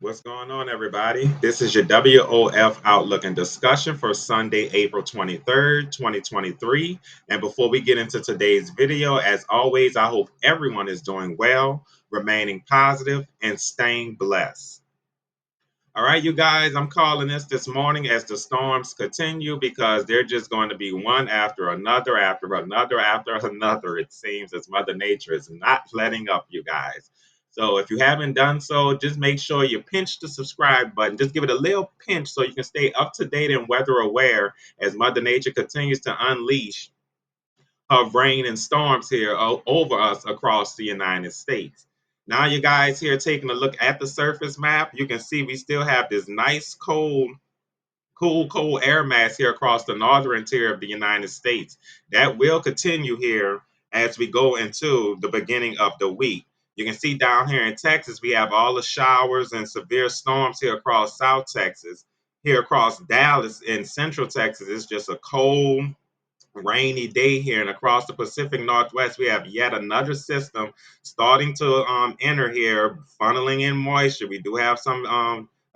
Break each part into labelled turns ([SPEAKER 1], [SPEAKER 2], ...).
[SPEAKER 1] What's going on, everybody? This is your WOF Outlook and discussion for Sunday, April 23rd, 2023. And before we get into today's video, as always, I hope everyone is doing well, remaining positive, and staying blessed. All right, you guys, I'm calling this morning as the storms continue because they're just going to be one after another, after another, after another. It seems as Mother Nature is not letting up, you guys. So if you haven't done so, just make sure you pinch the subscribe button. Just give it a little pinch so you can stay up to date and weather aware as Mother Nature continues to unleash of rain and storms here over us across the United States. Now, you guys here taking a look at the surface map, you can see we still have this nice cold air mass here across the northern tier of the United States. That will continue here as we go into the beginning of the week. You can see down here in Texas, we have all the showers and severe storms here across South Texas. Here across Dallas in Central Texas, it's just a cold, rainy day here, and across the Pacific Northwest we have yet another system starting to enter here, funneling in moisture. We do have some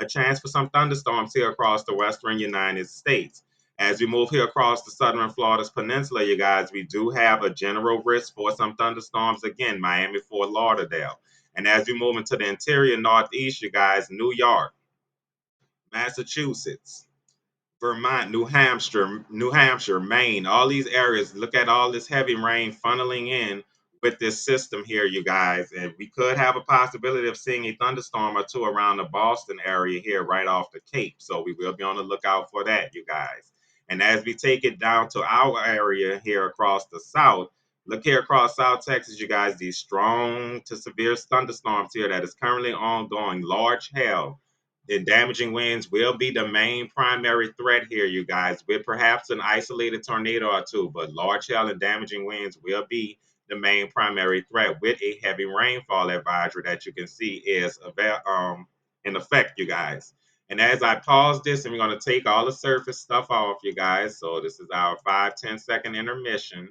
[SPEAKER 1] a chance for some thunderstorms here across the western United States. As we move here across the southern Florida's peninsula, you guys, we do have a general risk for some thunderstorms again, Miami, Fort Lauderdale. And as we move into the interior northeast, you guys, New York, Massachusetts, Vermont, New Hampshire, Maine, all these areas. Look at all this heavy rain funneling in with this system here, you guys. And we could have a possibility of seeing a thunderstorm or two around the Boston area here right off the Cape. So we will be on the lookout for that, you guys. And as we take it down to our area here across the south, look here across South Texas, you guys, these strong to severe thunderstorms here that is currently ongoing, large hail and damaging winds will be the main primary threat here, you guys, with perhaps an isolated tornado or two, but large hail and damaging winds will be the main primary threat with a heavy rainfall advisory that you can see is in effect, you guys. And as I pause this, and we're going to take all the surface stuff off, you guys. So this is our 5-10 second intermission.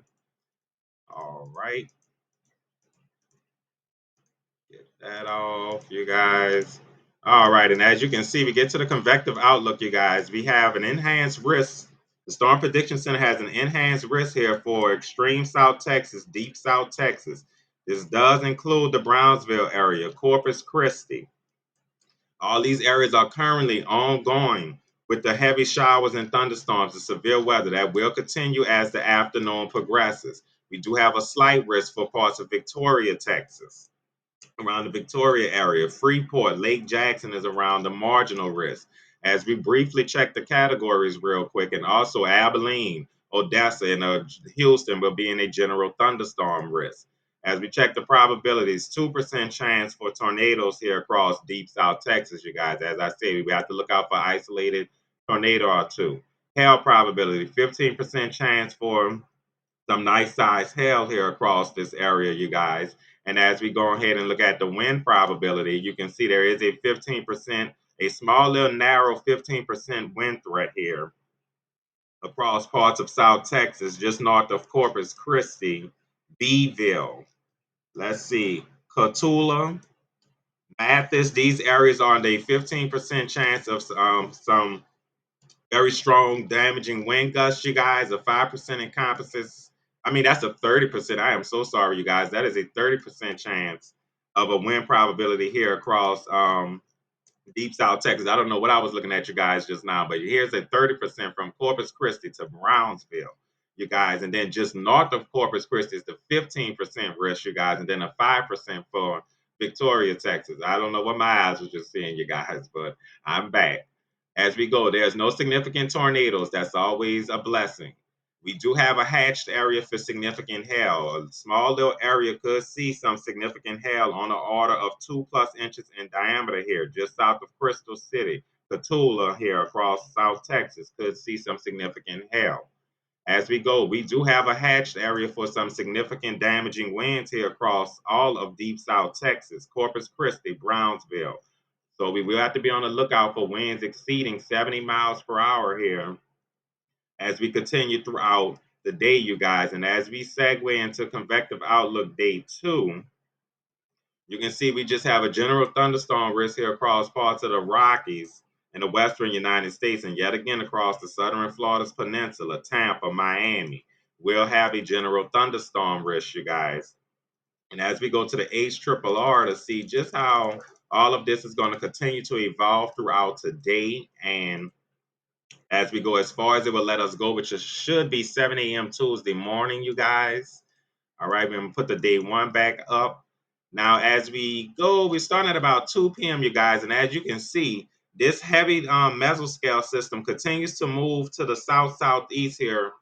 [SPEAKER 1] All right, get that off, you guys. All right, and as you can see, we get to the convective outlook, you guys. We have an enhanced risk. The Storm Prediction Center has an enhanced risk here for extreme South Texas, deep South Texas. This does include the Brownsville area, Corpus Christi. All these areas are currently ongoing with the heavy showers and thunderstorms and severe weather that will continue as the afternoon progresses. We do have a slight risk for parts of Victoria, Texas, around the Victoria area. Freeport, Lake Jackson is around the marginal risk. As we briefly check the categories real quick, and also Abilene, Odessa, and Houston will be in a general thunderstorm risk. As we check the probabilities, 2% chance for tornadoes here across deep South Texas, you guys. As I say, we have to look out for isolated tornado or two. Hail probability, 15% chance for some nice size hail here across this area, you guys. And as we go ahead and look at the wind probability, you can see there is a 15%, a small little narrow 15% wind threat here across parts of South Texas, just north of Corpus Christi, Beeville. Let's see, Cotulla, Mathis. These areas are on a 15% chance of some very strong damaging wind gusts, you guys. A 5% encompasses, I mean, that's a 30%. I am so sorry, you guys. That is a 30% chance of a wind probability here across deep South Texas. I don't know what I was looking at, you guys, just now, but here's a 30% from Corpus Christi to Brownsville, you guys. And then just north of Corpus Christi is the 15% risk, you guys, and then a 5% for Victoria, Texas. I don't know what my eyes was just seeing, you guys, but I'm back. As we go, there's no significant tornadoes. That's always a blessing. We do have a hatched area for significant hail. A small little area could see some significant hail on the order of 2+ inches in diameter here, just south of Crystal City. Cotulla here across South Texas could see some significant hail. As we go, we do have a hatched area for some significant damaging winds here across all of deep South Texas, Corpus Christi, Brownsville. So we will have to be on the lookout for winds exceeding 70 miles per hour here as we continue throughout the day, you guys. And as we segue into Convective Outlook Day 2, You can see we just have a general thunderstorm risk here across parts of the Rockies in the western United States, and yet again across the southern Florida's peninsula, Tampa, Miami. We'll have a general thunderstorm risk, you guys. And as we go to the HRRR to see just how all of this is going to continue to evolve throughout today, and as we go as far as it will let us go, which should be 7 a.m. Tuesday morning, you guys. All right, we're going to put the day one back up. Now, as we go, we're starting at about 2 p.m., you guys. And as you can see, this heavy mesoscale system continues to move to the south-southeast here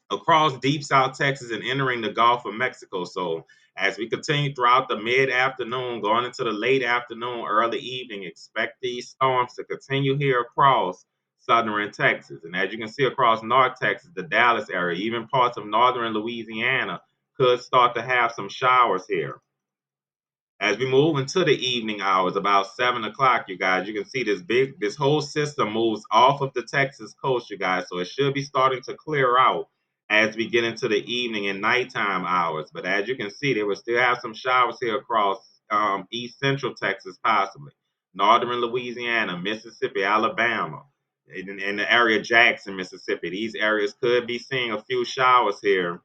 [SPEAKER 1] across deep South Texas and entering the Gulf of Mexico. So as we continue throughout the mid-afternoon, going into the late afternoon, early evening, expect these storms to continue here across southern Texas. And as you can see across North Texas, the Dallas area, even parts of northern Louisiana could start to have some showers here. As we move into the evening hours, about 7 o'clock, you guys, you can see this whole system moves off of the Texas coast, you guys. So it should be starting to clear out as we get into the evening and nighttime hours. But as you can see, they will still have some showers here across east central Texas, possibly northern Louisiana, Mississippi, Alabama, in the area of Jackson, Mississippi. These areas could be seeing a few showers here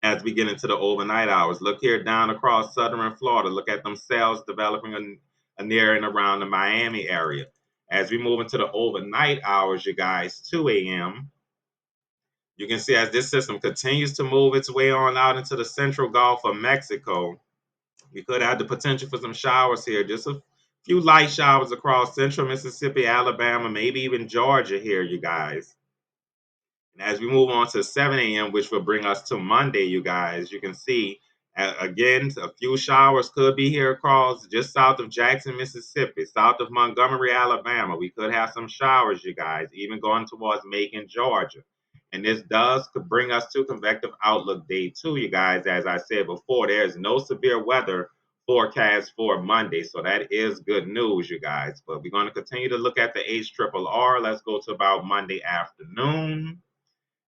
[SPEAKER 1] as we get into the overnight hours. Look here down across southern Florida. Look at them cells developing near and around the Miami area. As we move into the overnight hours, you guys, 2 a.m., you can see as this system continues to move its way on out into the central Gulf of Mexico, we could have the potential for some showers here, just a few light showers across central Mississippi, Alabama, maybe even Georgia here, you guys. And as we move on to 7 a.m., which will bring us to Monday, you guys, you can see again, a few showers could be here across just south of Jackson, Mississippi, south of Montgomery, Alabama. We could have some showers, you guys, even going towards Macon, Georgia. And this does bring us to Convective Outlook Day 2, you guys. As I said before, there is no severe weather forecast for Monday. So that is good news, you guys. But we're going to continue to look at the HRRR. Let's go to about Monday afternoon.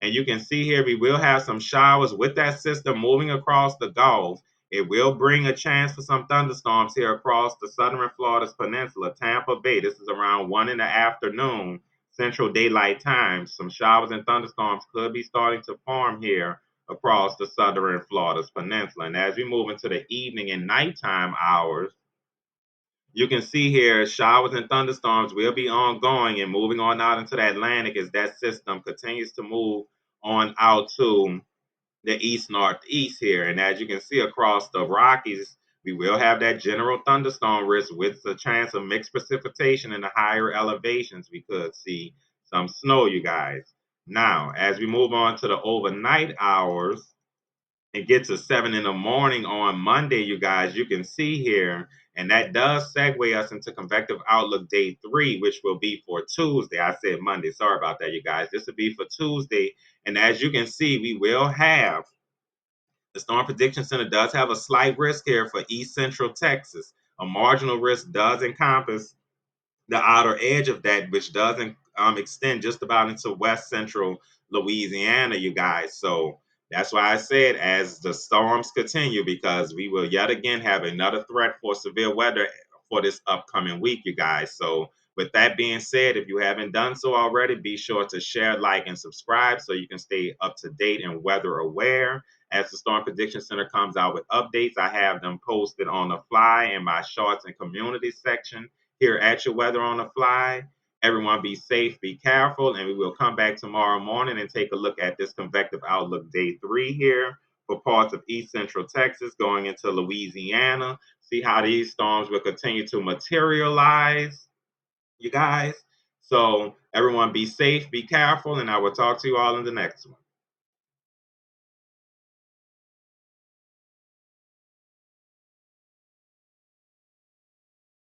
[SPEAKER 1] And you can see here, we will have some showers with that system moving across the Gulf. It will bring a chance for some thunderstorms here across the southern Florida's peninsula, Tampa Bay. This is around 1 in the afternoon, Central Daylight Time. Some showers and thunderstorms could be starting to form here across the southern Florida's peninsula. And as we move into the evening and nighttime hours, you can see here showers and thunderstorms will be ongoing and moving on out into the Atlantic as that system continues to move on out to the east northeast here. And as you can see across the Rockies, we will have that general thunderstorm risk with the chance of mixed precipitation in the higher elevations. We could see some snow, you guys. Now, as we move on to the overnight hours, and get to 7 in the morning on Monday, you guys, you can see here, and that does segue us into Convective Outlook Day 3, which will be for Tuesday. I said Monday. Sorry about that, you guys. This will be for Tuesday. And as you can see, we will have the Storm Prediction Center does have a slight risk here for East Central Texas. A marginal risk does encompass the outer edge of that, which doesn't extend just about into west central Louisiana, you guys. So that's why I said as the storms continue, because we will yet again have another threat for severe weather for this upcoming week, you guys. So with that being said, if you haven't done so already, be sure to share, like, and subscribe so you can stay up to date and weather aware. As the Storm Prediction Center comes out with updates, I have them posted on the fly in my shorts and community section here at Your Weather on the Fly. Everyone be safe, be careful, and we will come back tomorrow morning and take a look at this Convective Outlook Day 3 here for parts of East Central Texas going into Louisiana. See how these storms will continue to materialize, you guys. So everyone be safe, be careful, and I will talk to you all in the next one.